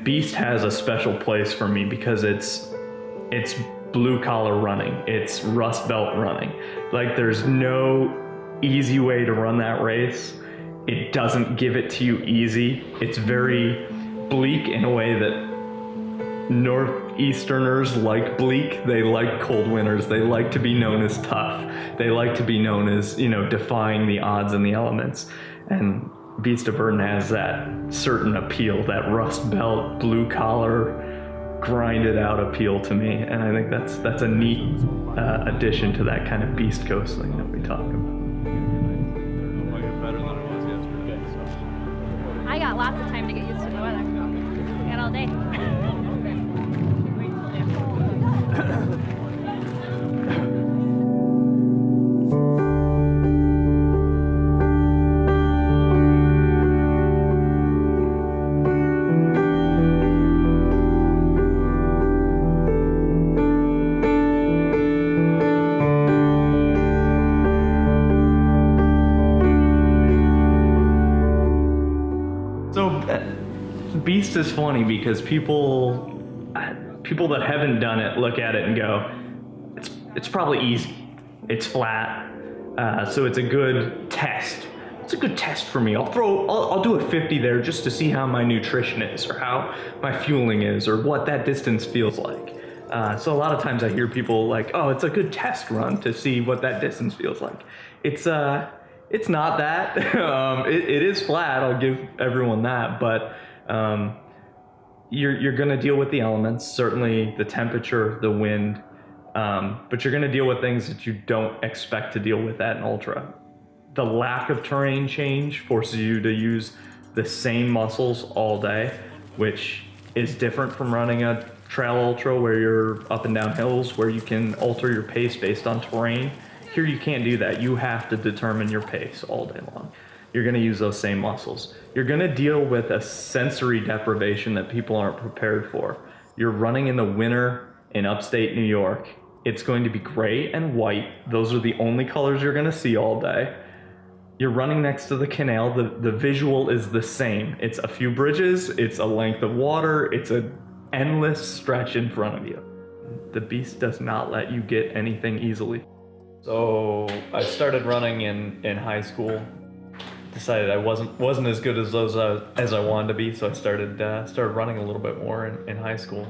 Beast has a special place for me because it's blue collar running. It's rust belt running. Like, there's no easy way to run that race. It doesn't give it to you easy. It's very bleak in a way that Northeasterners like bleak. They like cold winters. They like to be known as tough. They like to be known as, you know, defying the odds and the elements. And Beast of Burden has that certain appeal, that rust belt, blue collar, grinded out appeal to me. And I think that's a neat addition to that kind of Beast Coast thing that we talk about. I got lots of time to get used to the weather. I got all day. Beast is funny because people that haven't done it look at it and go, it's probably easy. It's flat, so it's a good test. It's a good test for me. I'll do a 50 there just to see how my nutrition is, or how my fueling is, or what that distance feels like. So a lot of times I hear people like, oh, it's a good test run to see what that distance feels like. It's not that. It is flat. I'll give everyone that, but you're going to deal with the elements, certainly the temperature, the wind, but you're going to deal with things that you don't expect to deal with at an ultra. The lack of terrain change forces you to use the same muscles all day, which is different from running a trail ultra where you're up and down hills, where you can alter your pace based on terrain. Here you can't do that. You have to determine your pace all day long. You're going to use those same muscles. You're going to deal with a sensory deprivation that people aren't prepared for. You're running in the winter in upstate New York. It's going to be gray and white. Those are the only colors you're going to see all day. You're running next to the canal. The visual is the same. It's a few bridges. It's a length of water. It's an endless stretch in front of you. The Beast does not let you get anything easily. So I started running in high school. Decided I wasn't as good as I wanted to be, so I started running a little bit more in high school.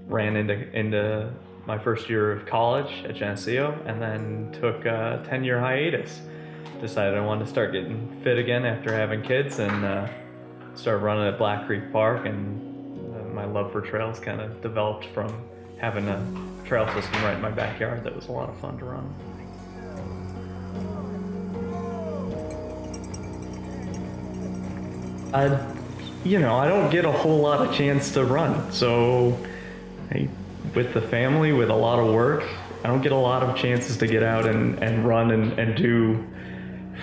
Ran into my first year of college at Geneseo, and then took a 10-year hiatus. Decided I wanted to start getting fit again after having kids, and started running at Black Creek Park. And my love for trails kind of developed from having a trail system right in my backyard that was a lot of fun to run. I don't get a whole lot of chance to run. So with the family, with a lot of work, I don't get a lot of chances to get out and run and do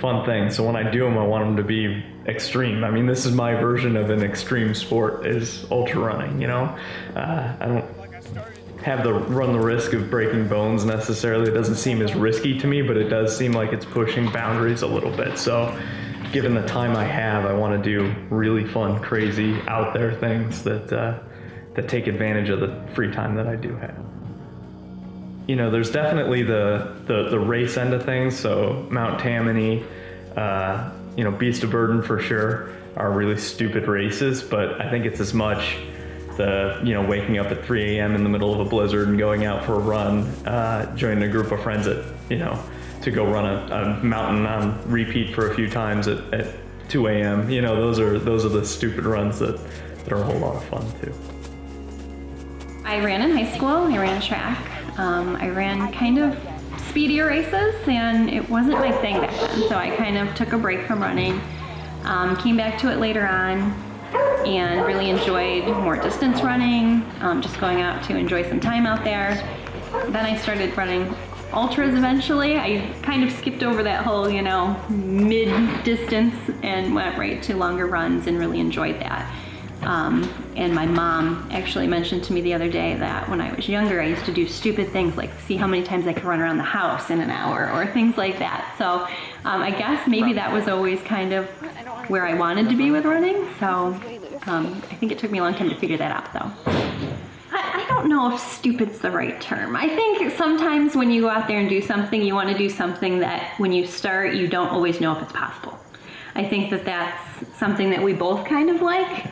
fun things. So when I do them, I want them to be extreme. I mean, this is my version of an extreme sport, is ultra running, I don't run the risk of breaking bones necessarily. It doesn't seem as risky to me, but it does seem like it's pushing boundaries a little bit. So given the time I have, I want to do really fun, crazy, out there things that take advantage of the free time that I do have. There's definitely the race end of things. So Mount Tammany, Beast of Burden for sure are really stupid races, but I think it's as much waking up at 3 a.m. in the middle of a blizzard and going out for a run, joining a group of friends to go run a mountain on repeat for a few times at 2 a.m. Those are the stupid runs that are a whole lot of fun too. I ran in high school. I ran track. I ran kind of speedier races, and it wasn't my thing back then. So I kind of took a break from running. Came back to it later on, and really enjoyed more distance running. Just going out to enjoy some time out there. Then I started running ultras eventually. I kind of skipped over that whole, mid-distance and went right to longer runs and really enjoyed that. And my mom actually mentioned to me the other day that when I was younger, I used to do stupid things like see how many times I could run around the house in an hour or things like that. So I guess maybe that was always kind of where I wanted to be with running. So I think it took me a long time to figure that out though. I don't know if stupid's the right term. I think sometimes when you go out there and do something, you want to do something that when you start, you don't always know if it's possible. I think that that's something that we both kind of like.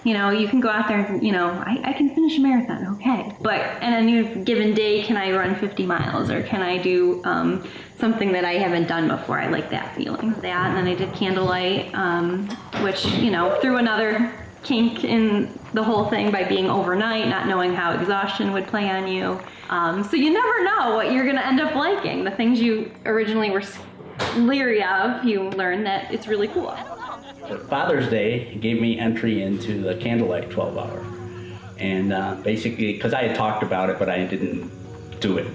You know, you can go out there and, you know, I can finish a marathon, okay. But on a new given day, can I run 50 miles or can I do something that I haven't done before? I like that feeling. That, and then I did candlelight, which, you know, threw another kink in the whole thing by being overnight, not knowing how exhaustion would play on you. So you never know what you're gonna end up liking. The things you originally were leery of, you learn that it's really cool. For Father's Day, he gave me entry into the candlelight 12-hour. And basically, because I had talked about it, but I didn't do it.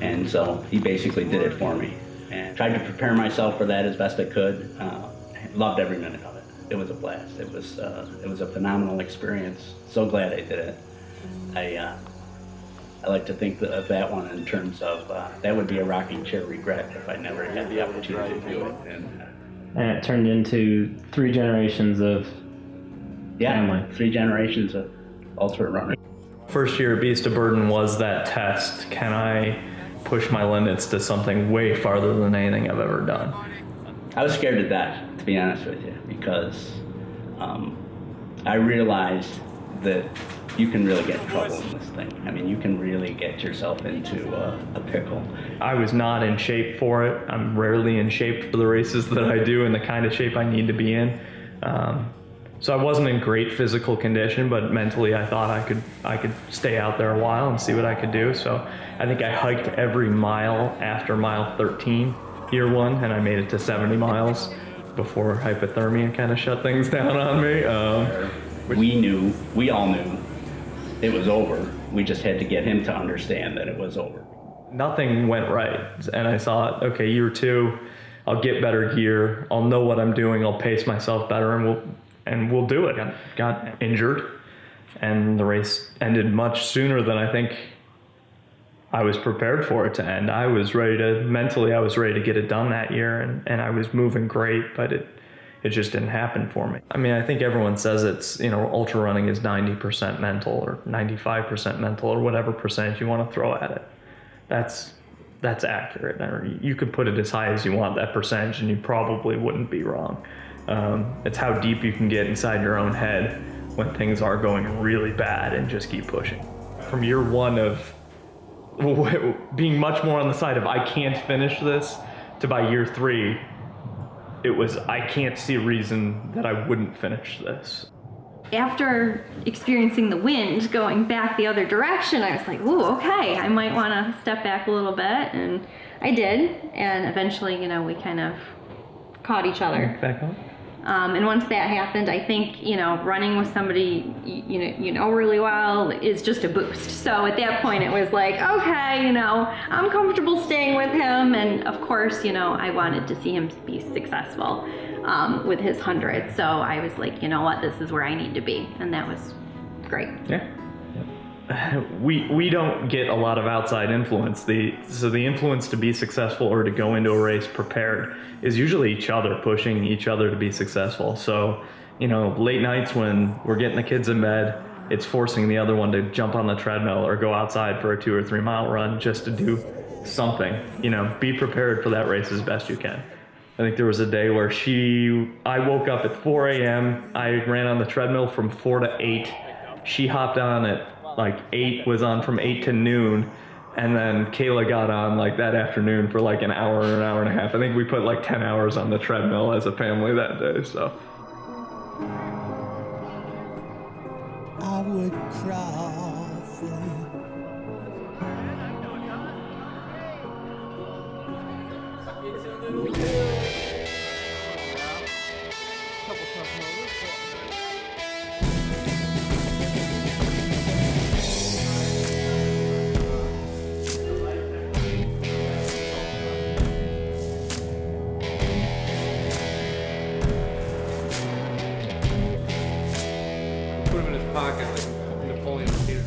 And so he basically did it for me. And tried to prepare myself for that as best I could. Loved every minute of it. It was a blast. It was a phenomenal experience. So glad I did it. I like to think of that one in terms of, that would be a rocking chair regret if I never had the opportunity to do it. And it turned into 3 generations of family. 3 generations of ultra runners. First year at Beast of Burden was that test. Can I push my limits to something way farther than anything I've ever done? I was scared to death, to be honest with you, because I realized that you can really get in trouble in this thing. I mean, you can really get yourself into a pickle. I was not in shape for it. I'm rarely in shape for the races that I do and the kind of shape I need to be in. So I wasn't in great physical condition, but mentally I thought I could stay out there a while and see what I could do. So I think I hiked every mile after mile 13, year 1, and I made it to 70 miles before hypothermia kind of shut things down on me. We all knew it was over. We just had to get him to understand that it was over. Nothing went right, and I thought, okay, year 2, I'll get better gear, I'll know what I'm doing, I'll pace myself better, and we'll do it. Got injured, and the race ended much sooner than I think I was prepared for it to end. Mentally I was ready to get it done that year, and I was moving great, but it just didn't happen for me. I mean, I think everyone says it's, you know, ultra running is 90% mental or 95% mental or whatever percentage you want to throw at it. That's accurate. Or you could put it as high as you want, that percentage, and you probably wouldn't be wrong. It's how deep you can get inside your own head when things are going really bad and just keep pushing. From year 1 of being much more on the side of I can't finish this to by year 3, it was, I can't see a reason that I wouldn't finish this. After experiencing the wind going back the other direction, I was like, ooh, okay, I might want to step back a little bit, and I did, and eventually, you know, we kind of caught each other. Back up. And once that happened, I think, you know, running with somebody you know really well is just a boost. So at that point, it was like, okay, you know, I'm comfortable staying with him. And of course, you know, I wanted to see him be successful with his 100. So I was like, you know what, this is where I need to be. And that was great. Yeah. We don't get a lot of outside influence. So the influence to be successful or to go into a race prepared is usually each other, pushing each other to be successful. So, you know, late nights when we're getting the kids in bed, it's forcing the other one to jump on the treadmill or go outside for a 2 or 3 mile run just to do something. You know, be prepared for that race as best you can. I think there was a day where I woke up at 4 a.m. I ran on the treadmill from 4 to 8. She hopped on at like 8, was on from 8 to noon, and then Kayla got on like that afternoon for like an hour or an hour and a half. I think we put like 10 hours on the treadmill as a family that day, so. I would cry for you. Put him in his pocket like Napoleon here.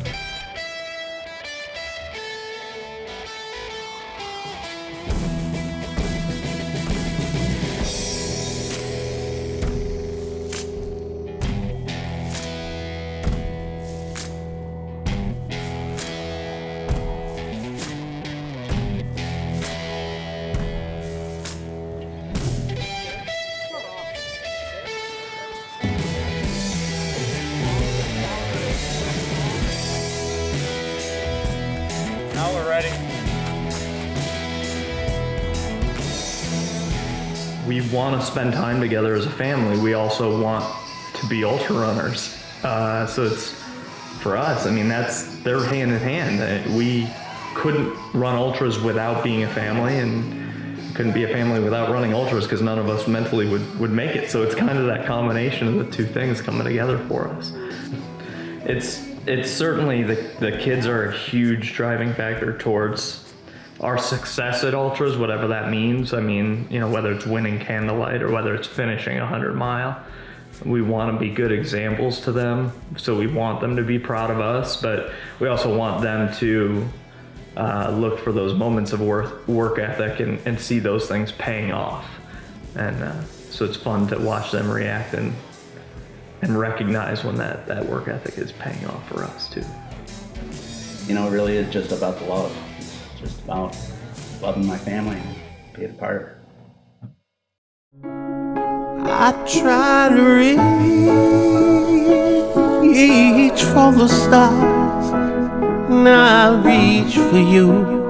we want to spend time together as a family. We also want to be ultra runners. So it's, for us, I mean, they're hand in hand. We couldn't run ultras without being a family, and couldn't be a family without running ultras because none of us mentally would make it. So it's kind of that combination of the two things coming together for us. It's certainly the kids are a huge driving factor towards our success at ultras, whatever that means. I mean, you know, whether it's winning Candlelight or whether it's finishing a 100-mile, we want to be good examples to them. So we want them to be proud of us, but we also want them to look for those moments of work ethic and see those things paying off. And so it's fun to watch them react and recognize when that work ethic is paying off for us too. You know, really it's just about the love. It's just about loving my family and being a part of it. I try to reach for the stars, and I reach for you.